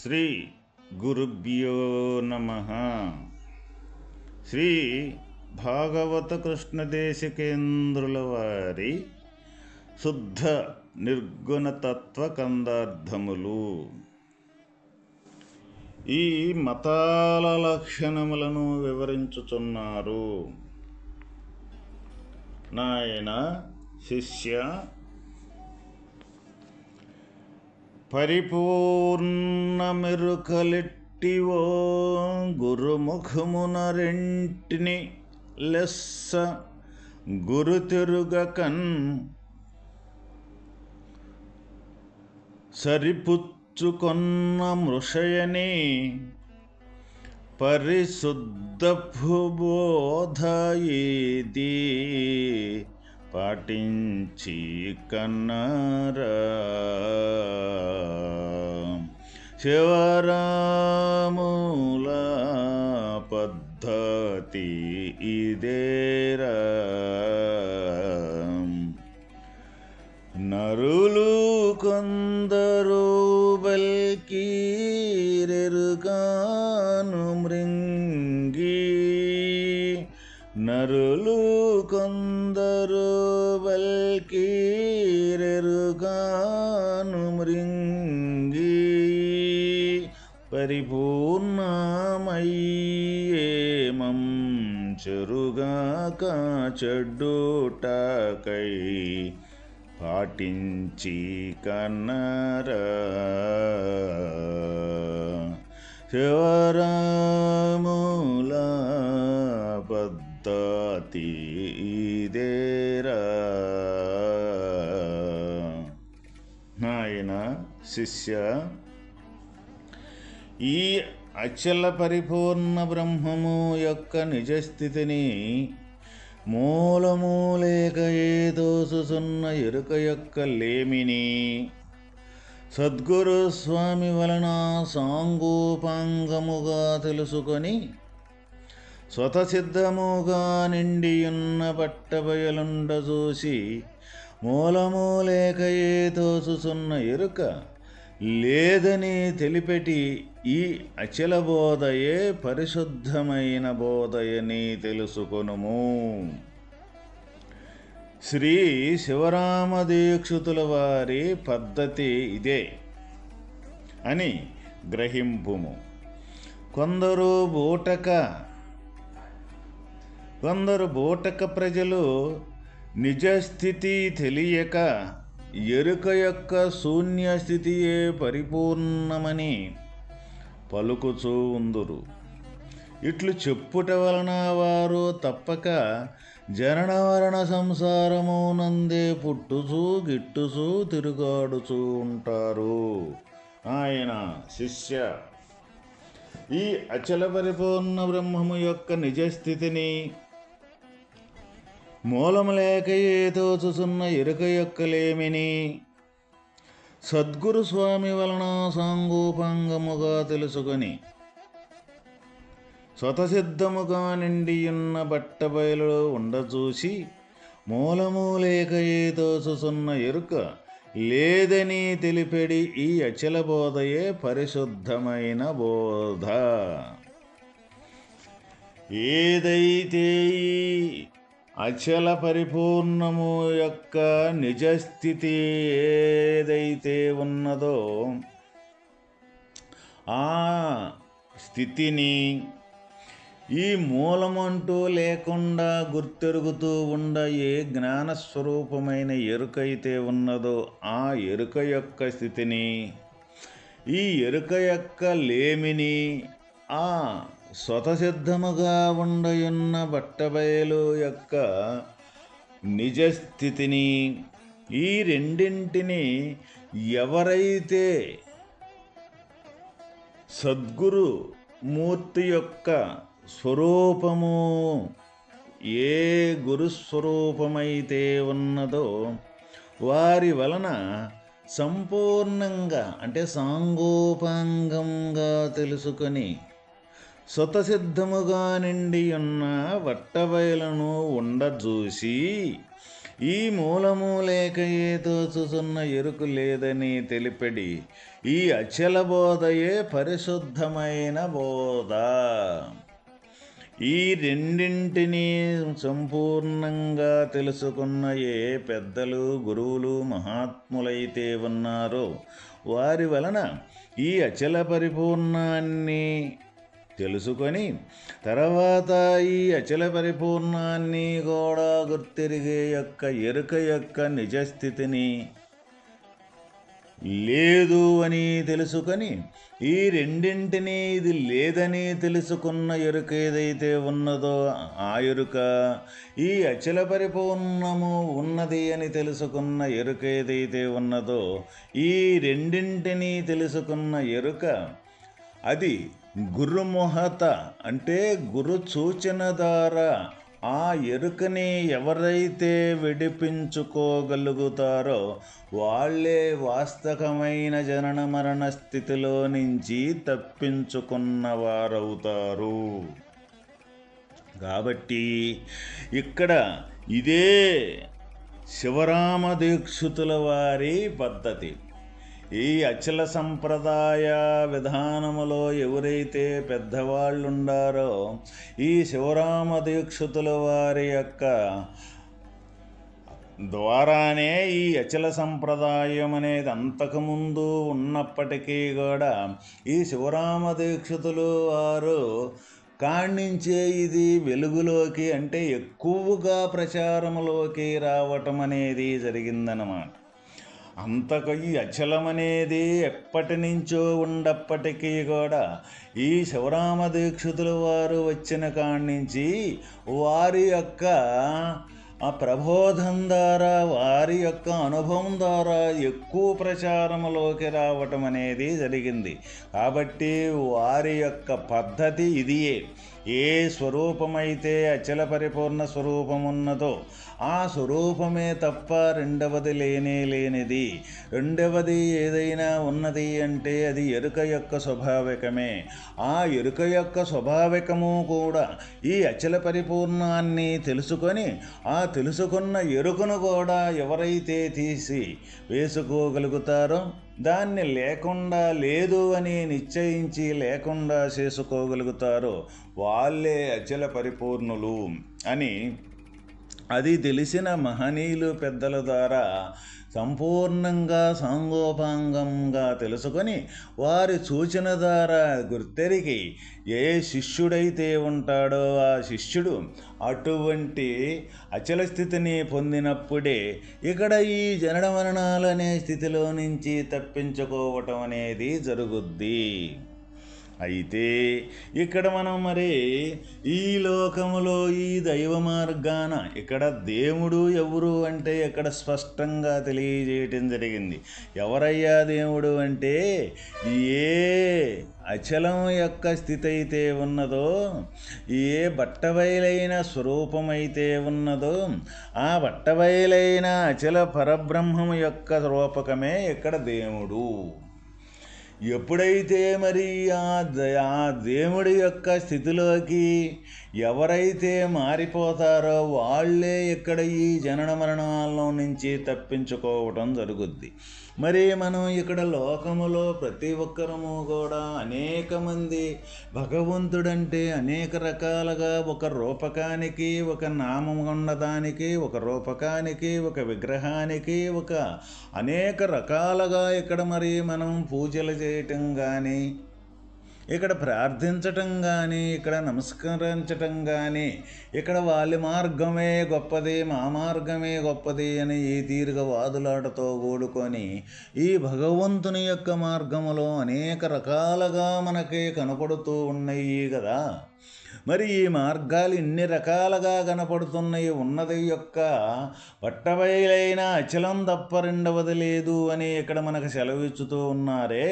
శ్రీ గురుభ్యో నమః. శ్రీ భాగవత కృష్ణదేశికేంద్రుల వారి శుద్ధ నిర్గుణతత్వ కందార్థములు. ఈ మతాల లక్షణములను వివరించుచున్నారు. నాయన శిష్య, పరిపూర్ణమెరుకలెట్టివో గురుముఖమున రెంటిని లెస్స గురుతిరుగకన్ సరిపుచ్చుకొన్న మృషయని పరిశుద్ధపు బోధ ఏది పాటించి కన్నరా. శివరాముల పద్ధతి ఇదేరా. నరులు కొందరు బల్కీరెరుగాను మృంగి, నరులు కొందరు బల్కీరెరుగాను మృంగి, పరిపూర్ణమయ్యేమం చెరుగాక చెడ్డుటకై పాటించి కన్నరా. శివరాముల పద్ధతి ఇదేరా. నాయన శిష్య, ఈ అచల పరిపూర్ణ బ్రహ్మము యొక్క నిజస్థితిని మూలము లేక ఏదో సుసున్న ఎరుక యొక్క లేమిని సద్గురు స్వామి వలన సాంగోపాంగముగా తెలుసుకొని స్వతసిద్ధముగా నిండియున్న పట్టబయలుండ చూసి మూలము లేక ఏదో సుసున్న ఎరుక లేదని తెలిపెటి ఈ అచల బోధయే పరిశుద్ధమైన బోధయని తెలుసుకొనుము. శ్రీ శివరామదీక్షితుల వారి పద్ధతి ఇదే అని గ్రహింపుము. కొందరు బూటక ప్రజలు నిజస్థితి తెలియక ఎరుక యొక్క శూన్యస్థితియే పరిపూర్ణమని పలుకుచూ ఉందురు. ఇట్లు చెప్పుట వలన వారు తప్పక జననవరణ సంసారము నందే పుట్టుచూ గిట్టుచూ తిరుగాడుచూ ఉంటారు. ఆయన శిష్య, ఈ అచల పరిపూర్ణ బ్రహ్మము యొక్క నిజస్థితిని మూలము లేక ఏదో చూచున్న ఎరుక యొక్క లేమిని సద్గురు స్వామి వలన సాంగోపాంగముగా తెలుసుకొని స్వతసిద్ధముగా నిండియున్న బట్టబయలులో ఉండచూసి మూలము లేక ఏదో చూచున్న ఎరుక లేదని తెలిపెడి ఈ అచల బోధయే పరిశుద్ధమైన బోధ. ఏదైతే అచల పరిపూర్ణము యొక్క నిజస్థితి ఏదైతే ఉన్నదో ఆ స్థితిని ఈ మూలమంటూ లేకుండా గుర్తెరుగుతూ ఉండ ఏ జ్ఞానస్వరూపమైన ఎరుకైతే ఉన్నదో ఆ ఎరుక యొక్క స్థితిని, ఈ ఎరుక యొక్క లేమిని, ఆ స్వతసిద్ధముగా ఉండయున్న బట్టబయలు యొక్క నిజస్థితిని, ఈ రెండింటిని ఎవరైతే సద్గురు మూర్తి యొక్క స్వరూపము ఏ గురుస్వరూపమైతే ఉన్నదో వారి వలన సంపూర్ణంగా అంటే సాంగోపాంగంగా తెలుసుకొని స్వతసిద్ధముగా నిండి ఉన్న వట్టబయలను ఉండజూసి ఈ మూలము లేక ఏ తోచుచున్న ఎరుకు లేదని తెలిపెడి ఈ అచల బోధయే పరిశుద్ధమైన బోధ. ఈ రెండింటినీ సంపూర్ణంగా తెలుసుకున్న ఏ పెద్దలు గురువులు మహాత్ములైతే ఉన్నారో వారి వలన ఈ అచల పరిపూర్ణాన్ని తెలుసుకొని తర్వాత ఈ అచల పరిపూర్ణాన్ని కూడా గుర్తిరిగే ఎరుక యొక్క నిజస్థితిని లేదు అని తెలుసుకొని ఈ రెండింటినీ ఇది లేదని తెలుసుకున్న ఎరుక ఏదైతే ఉన్నదో ఆ ఎరుక, ఈ అచల పరిపూర్ణము ఉన్నది అని తెలుసుకున్న ఎరుక ఏదైతే ఉన్నదో ఈ రెండింటినీ తెలుసుకున్న ఎరుక, అది గురుమొహత అంటే గురు సూచన ద్వారా ఆ ఎరుకని ఎవరైతే విడిపించుకోగలుగుతారో వాళ్ళే వాస్తవమైన జనన మరణ స్థితిలో నుంచి తప్పించుకున్నవారవుతారు. కాబట్టి ఇక్కడ ఇదే శివరామ దీక్షితుల వారి పద్ధతి. ఈ అచల సంప్రదాయ విధానములో ఎవరైతే పెద్దవాళ్ళు ఉండారో ఈ శివరామ దీక్షితుల వారి యొక్క ద్వారానే ఈ అచల సంప్రదాయం అనేది అంతకుముందు ఉన్నప్పటికీ కూడా ఈ శివరామ దీక్షితులు వారు కాణించే ఇది వెలుగులోకి అంటే ఎక్కువగా ప్రచారంలోకి రావటం అనేది జరిగిందన్నమాట. అంతకు ఈ అచలం అనేది ఎప్పటి నుంచో ఉండప్పటికీ కూడా ఈ శివరామ దీక్షితుల వారు వచ్చిన కాడి నుంచి వారి యొక్క ఆ ప్రబోధం ద్వారా వారి యొక్క అనుభవం ద్వారా ఎక్కువ ప్రచారంలోకి రావటం అనేది జరిగింది. కాబట్టి వారి యొక్క పద్ధతి ఇదియే. ఏ స్వరూపమైతే అచల పరిపూర్ణ స్వరూపం ఉన్నదో ఆ స్వరూపమే తప్ప రెండవది లేనిది. రెండవది ఏదైనా ఉన్నది అంటే అది ఎరుక యొక్క స్వాభావికమే. ఆ ఎరుక యొక్క స్వాభావికము కూడా ఈ అచల పరిపూర్ణాన్ని తెలుసుకొని ఆ తెలుసుకున్న ఎరుకను కూడా ఎవరైతే తీసి వేసుకోగలుగుతారో దాన్ని లేకుండా లేదు అని నిశ్చయించి లేకుండా చేసుకోగలుగుతారో వాళ్ళే అచల పరిపూర్ణులు అని అది తెలిసిన మహనీయులు పెద్దల ద్వారా సంపూర్ణంగా సాంగోపాంగంగా తెలుసుకొని వారి సూచన ద్వారా గుర్తెరిగి ఏ శిష్యుడైతే ఉంటాడో ఆ శిష్యుడు అటువంటి అచల స్థితిని పొందినప్పుడే ఇక్కడ ఈ జనన మరణాలనే స్థితిలో నుంచి తప్పించుకోవటం అనేది జరుగుద్ది. అయితే ఇక్కడ మనం మరి ఈ లోకములో ఈ దైవ మార్గాన ఇక్కడ దేవుడు ఎవరు అంటే ఇక్కడ స్పష్టంగా తెలియజేయటం జరిగింది. ఎవరయ్యా దేవుడు అంటే ఏ అచలం యొక్క స్థితి అయితే ఉన్నదో ఏ బట్టబయలైన స్వరూపమైతే ఉన్నదో ఆ బట్టబయలైన అచల పరబ్రహ్మము యొక్క రూపకమే ఇక్కడ దేవుడు. ఎప్పుడైతే మరి ఆ దేవుడి యొక్క స్థితిలోకి ఎవరైతే మారిపోతారో వాళ్ళే ఇక్కడ ఈ జనన మరణాల్లో నుంచి తప్పించుకోవటం జరుగుద్ది. మరి మనం ఇక్కడ లోకములో ప్రతి ఒక్కరము కూడా అనేక మంది భగవంతుడంటే అనేక రకాలుగా ఒక రూపకానికి ఒక నామం ఉన్నదానికి ఒక రూపకానికి ఒక విగ్రహానికి ఒక అనేక రకాలుగా ఇక్కడ మరి మనం పూజలు చేయటం కానీ ఇక్కడ ప్రార్థించటం కానీ ఇక్కడ నమస్కరించటం కానీ ఇక్కడ వాళ్ళ మార్గమే గొప్పది మా మార్గమే గొప్పది అని ఈ తీరుగా వాదులాటతో కూడుకొని ఈ భగవంతుని యొక్క మార్గములో అనేక రకాలుగా మనకి కనపడుతూ ఉన్నాయి కదా. మరి ఈ మార్గాలు ఇన్ని రకాలుగా కనపడుతున్నాయి. ఉన్నది యొక్క పట్టబయలైన అచలం తప్ప రెండవది లేదు అని ఇక్కడ మనకు సెలవిచ్చుతూ ఉన్నారే.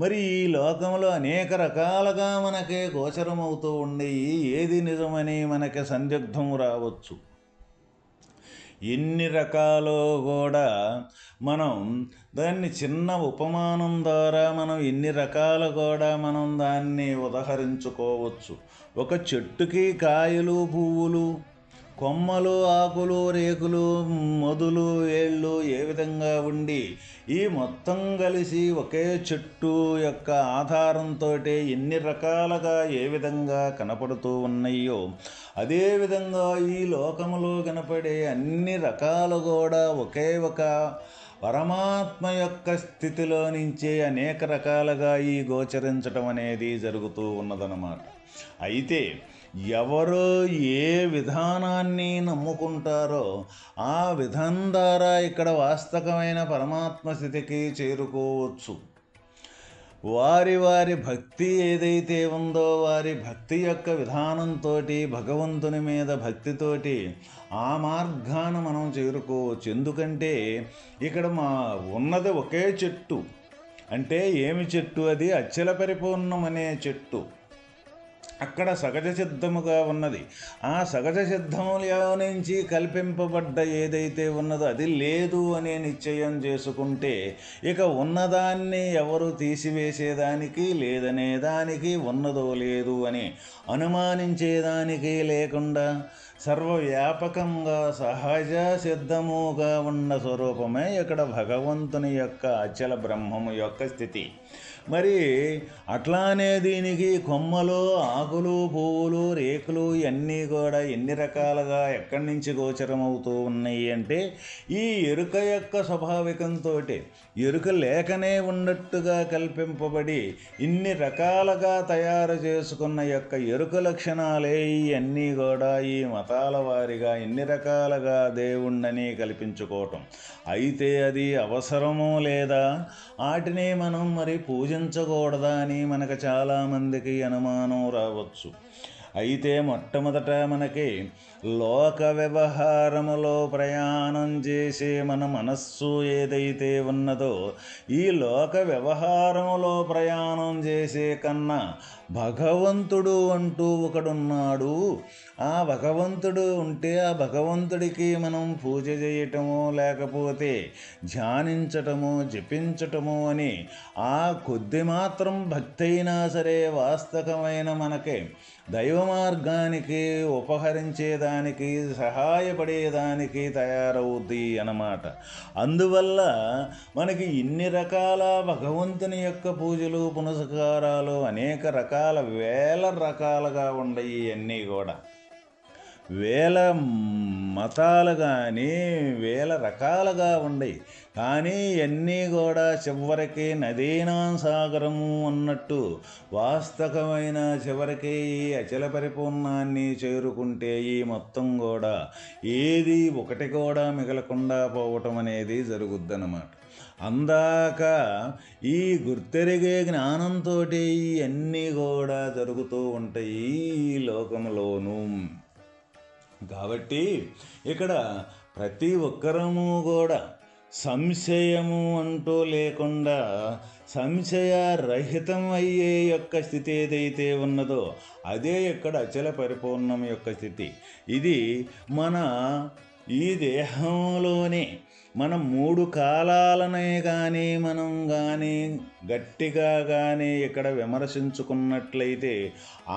మరి ఈ లోకంలో అనేక రకాలుగా మనకే గోచరమవుతూ ఉండేవి. ఏది నిజమని మనకి సందిగ్ధం రావచ్చు. ఎన్ని రకాలో కూడా మనం దాన్ని చిన్న ఉపమానం ద్వారా మనం ఎన్ని రకాలు కూడా మనం దాన్ని ఉదహరించుకోవచ్చు. ఒక చెట్టుకి కాయలు పువ్వులు కొమ్మలు, ఆకులు, రేకులు, మొదలు, ఏళ్ళు ఏ విధంగా ఉండి ఈ మొత్తం కలిసి ఒకే చెట్టు యొక్క ఆధారంతో ఎన్ని రకాలుగా ఏ విధంగా కనపడుతూ ఉన్నాయో, అదేవిధంగా ఈ లోకములో కనపడే అన్ని రకాలు కూడా ఒకే ఒక పరమాత్మ యొక్క స్థితిలో నుంచే అనేక రకాలుగా ఈ గోచరించటం అనేది జరుగుతూ ఉన్నదన్నమాట. అయితే ఎవరు ఏ విధానాన్ని నమ్ముకుంటారో ఆ విధానం ద్వారా ఇక్కడ వాస్తవమైన పరమాత్మ స్థితికి చేరుకోవచ్చు. వారి వారి భక్తి ఏదైతే ఉందో వారి భక్తి యొక్క విధానంతో భగవంతుని మీద భక్తితోటి ఆ మార్గాన మనం చేరుకోవచ్చు. ఎందుకంటే ఇక్కడ ఉన్నది ఒకే చెట్టు. అంటే ఏమి చెట్టు? అది అచల పరిపూర్ణం అనే చెట్టు. అక్కడ సహజ సిద్ధముగా ఉన్నది. ఆ సహజ సిద్ధములో నుంచి కల్పింపబడ్డ ఏదైతే ఉన్నదో అది లేదు అనే నిశ్చయం చేసుకుంటే ఇక ఉన్నదాన్ని ఎవరు తీసివేసేదానికి లేదనేదానికి, ఉన్నదో లేదు అని అనుమానించేదానికి లేకుండా సర్వవ్యాపకంగా సహజ సిద్ధముగా ఉన్న స్వరూపమే ఇక్కడ భగవంతుని యొక్క అచల బ్రహ్మము యొక్క స్థితి. మరి అట్లానే దీనికి కొమ్మలు, ఆకులు, పువ్వులు, రేకులు ఇవన్నీ కూడా ఎన్ని రకాలుగా ఎక్కడి నుంచి గోచరమవుతూ ఉన్నాయి అంటే ఈ ఎరుక యొక్క స్వాభావికంతో ఎరుక లేకనే ఉన్నట్టుగా కల్పింపబడి ఇన్ని రకాలుగా తయారు చేసుకున్న యొక్క ఎరుక లక్షణాలే ఇవన్నీ కూడా ఈ మతాల వారిగా ఎన్ని రకాలుగా దేవుణ్ణని కల్పించుకోవటం. అయితే అది అవసరమో లేదా, వాటిని మనం మరి పూజించకూడదా అని మనకు చాలామందికి అనుమానం రావచ్చు. అయితే మొట్టమొదట మనకి లోక వ్యవహారములో ప్రయాణం చేసే మన మనస్సు ఏదైతే ఉన్నదో ఈ లోక వ్యవహారములో ప్రయాణం చేసే కన్నా భగవంతుడు అంటూ ఒకడున్నాడు. ఆ భగవంతుడు ఉంటే ఆ భగవంతుడికి మనం పూజ చేయటము లేకపోతే ధ్యానించటము జపించటము అని ఆ కొద్ది మాత్రం భక్తి అయినా సరే వాస్తవమైన మనకే దైవ మార్గానికి ఉపహరించేదానికి సహాయపడేదానికి తయారవుద్ది అన్నమాట. అందువల్ల మనకి ఇన్ని రకాల భగవంతుని యొక్క పూజలు పునస్కారాలు అనేక రకాల వేల రకాలుగా ఉండయి. అన్నీ కూడా వేల మతాలు కానీ వేల రకాలుగా ఉండయి. కానీ అన్నీ కూడా చివరికి నదీనా సాగరము అన్నట్టు వాస్తవమైన చివరికి ఈ అచల పరిపూర్ణాన్ని చేరుకుంటే ఈ మొత్తం కూడా ఏది ఒకటి కూడా మిగలకుండా పోవటం అనేది జరుగుద్దన్నమాట. అందాక ఈ గుర్తెరిగే జ్ఞానంతో ఇవన్నీ కూడా జరుగుతూ ఉంటాయి ఈ లోకంలోనూ. కాబట్టి ఇక్కడ ప్రతి ఒక్కరము కూడా సంశయము అంటూ లేకుండా సంశయరహితం అయ్యే యొక్క స్థితి ఏదైతే ఉన్నదో అదే ఇక్కడ అచల పరిపూర్ణం యొక్క స్థితి. ఇది మన ఈ దేహంలోనే మనం 3 కాలాలనే కానీ మనం కానీ గట్టిగా కానీ ఇక్కడ విమర్శించుకున్నట్లయితే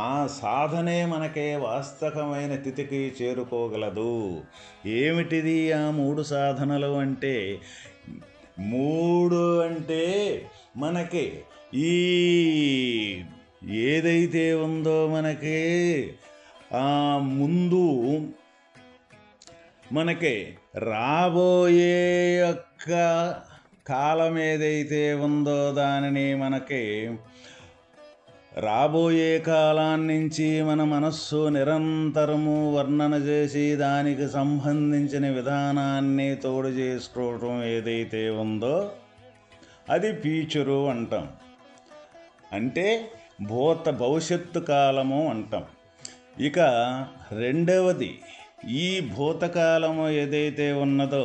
ఆ సాధనే మనకే వాస్తవమైన స్థితికి చేరుకోగలదు. ఏమిటిది ఆ 3 సాధనలు అంటే? 3 అంటే మనకి ఈ ఏదైతే ఉందో మనకి ముందు మనకి రాబోయే యొక్క కాలం ఏదైతే ఉందో దానిని మనకి రాబోయే కాలాన్నించి మన మనస్సు నిరంతరము వర్ణన చేసి దానికి సంబంధించిన విధానాన్ని తోడు చేసుకోవటం ఏదైతే ఉందో అది ఫ్యూచరు అంటాం. అంటే భవిష్యత్తు కాలము అంటాం. ఇక రెండవది ఈ భూతకాలము ఏదైతే ఉన్నదో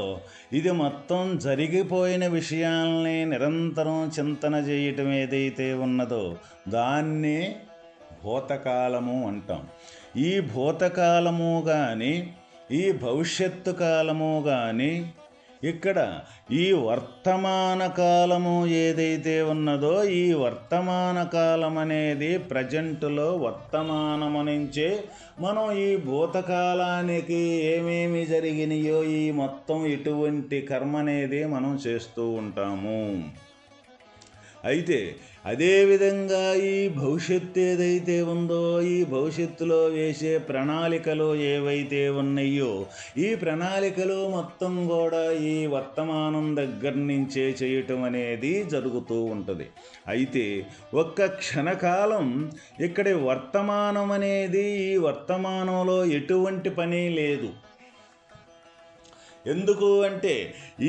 ఇది మొత్తం జరిగిపోయిన విషయాల్ని నిరంతరం చింతన చేయటం ఏదైతే ఉన్నదో దాన్ని భూతకాలము అంటాం. ఈ భూతకాలము కానీ ఈ భవిష్యత్తు కాలము కానీ ఇక్కడ ఈ వర్తమాన కాలము ఏదైతే ఉన్నదో ఈ వర్తమాన కాలం అనేది ప్రజెంటులో వర్తమానము నుంచే మనం ఈ భూతకాలానికి ఏమేమి జరిగినాయో ఈ మొత్తం ఇటువంటి కర్మ అనేది మనం చేస్తూ ఉంటాము. అయితే అదేవిధంగా ఈ భవిష్యత్తు ఏదైతే ఉందో ఈ భవిష్యత్తులో వేసే ప్రణాళికలు ఏవైతే ఉన్నాయో ఈ ప్రణాళికలు మొత్తం కూడా ఈ వర్తమానం దగ్గర నుంచే చేయటం అనేది జరుగుతూ ఉంటుంది. అయితే ఒక్క క్షణకాలం ఇక్కడి వర్తమానం అనేది ఈ వర్తమానంలో ఎటువంటి పని లేదు. ఎందుకు అంటే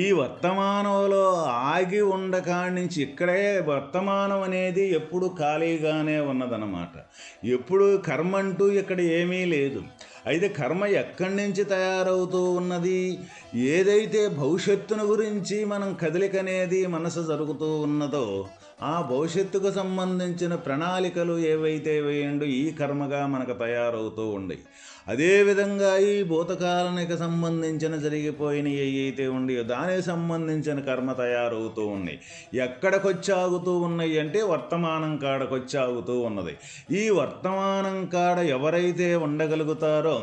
ఈ వర్తమానంలో ఆగి ఉండకాడి నుంచి ఇక్కడే వర్తమానం అనేది ఎప్పుడు ఖాళీగానే ఉన్నదన్నమాట. ఎప్పుడు కర్మ అంటూ ఇక్కడ ఏమీ లేదు. అయితే కర్మ ఎక్కడి నుంచి తయారవుతూ ఉన్నది? ఏదైతే భవిష్యత్తును గురించి మనం కదలిక అనేది మనసు జరుగుతూ ఉన్నదో ఆ భవిష్యత్తుకు సంబంధించిన ప్రణాళికలు ఏవైతే వేయండు ఈ కర్మగా మనకు తయారవుతూ ఉండయి. అదేవిధంగా ఈ భూతకాలానికి సంబంధించిన జరిగిపోయినవి ఏవైతే ఉన్నాయో దానికి సంబంధించిన కర్మ తయారవుతూ ఉన్నాయి. ఎక్కడికొచ్చి ఆగుతూ ఉన్నాయి అంటే వర్తమానం కాడకొచ్చి ఆగుతూ ఉన్నది. ఈ వర్తమానం కాడ ఎవరైతే ఉండగలుగుతారో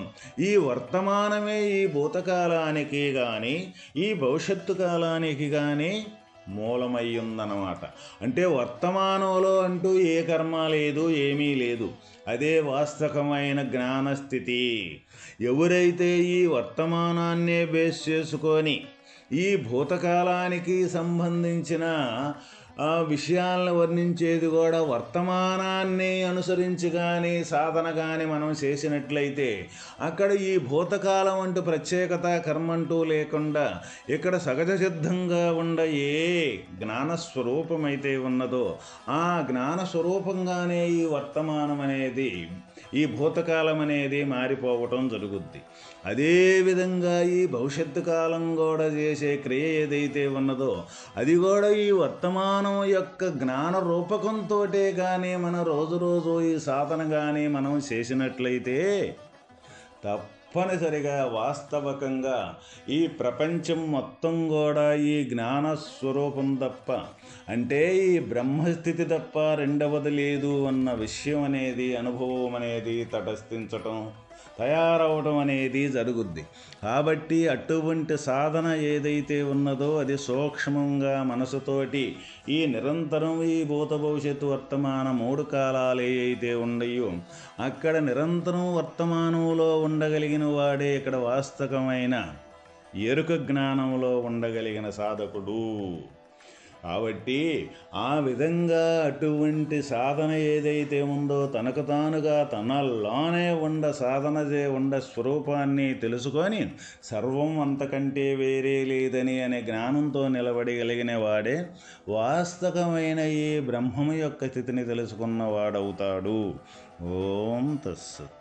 ఈ వర్తమానమే ఈ భూతకాలానికి కానీ ఈ భవిష్యత్తు కాలానికి కానీ మూలమై ఉందన్నమాట. అంటే వర్తమానంలో అంటూ ఏ కర్మ లేదు, ఏమీ లేదు. అదే వాస్తవమైన జ్ఞానస్థితి. ఎవరైతే ఈ వర్తమానాన్నే బేస్ చేసుకొని ఈ భూతకాలానికి సంబంధించిన విషయాలను వర్ణించేది కూడా వర్తమానాన్ని అనుసరించి కానీ సాధన కానీ మనం చేసినట్లయితే అక్కడ ఈ భూతకాలం అంటూ ప్రత్యేకత కర్మంటూ లేకుండా ఇక్కడ సహజ సిద్ధంగా ఉండ ఏ జ్ఞానస్వరూపమైతే ఉన్నదో ఆ జ్ఞానస్వరూపంగానే ఈ వర్తమానం అనేది ఈ భూతకాలం అనేది మారిపోవటం జరుగుద్ది. అదేవిధంగా ఈ భవిష్యత్తు కాలం కూడా చేసే క్రియ ఏదైతే ఉన్నదో అది కూడా ఈ వర్తమానం యొక్క జ్ఞాన రూపకంతో కానీ మన రోజు ఈ సాధన కానీ మనం చేసినట్లయితే తప్పనిసరిగా వాస్తవకంగా ఈ ప్రపంచం మొత్తం కూడా ఈ జ్ఞానస్వరూపం తప్ప అంటే ఈ బ్రహ్మస్థితి తప్ప రెండవది లేదు అన్న విషయం అనేది అనుభవం అనేది తటస్థించటం తయారవడం అనేది జరుగుద్ది. కాబట్టి అటువంటి సాధన ఏదైతే ఉన్నదో అది సూక్ష్మంగా మనసుతోటి ఈ నిరంతరం ఈ భూత భవిష్యత్తు వర్తమాన మూడు కాలాలు ఏవైతే ఉన్నాయో అక్కడ నిరంతరం వర్తమానంలో ఉండగలిగిన వాడే ఇక్కడ వాస్తవమైన ఎరుక జ్ఞానంలో ఉండగలిగిన సాధకుడు. కాబట్టి ఆ విధంగా అటువంటి సాధన ఏదైతే ఉందో తనకు తానుగా తనలోనే సాధన స్వరూపాన్ని తెలుసుకొని సర్వం అంతకంటే వేరే లేదని అనే జ్ఞానంతో నిలబడగలిగిన వాడే వాస్తవమైన ఈ బ్రహ్మము యొక్క స్థితిని తెలుసుకున్నవాడవుతాడు. ఓం తస్సత్.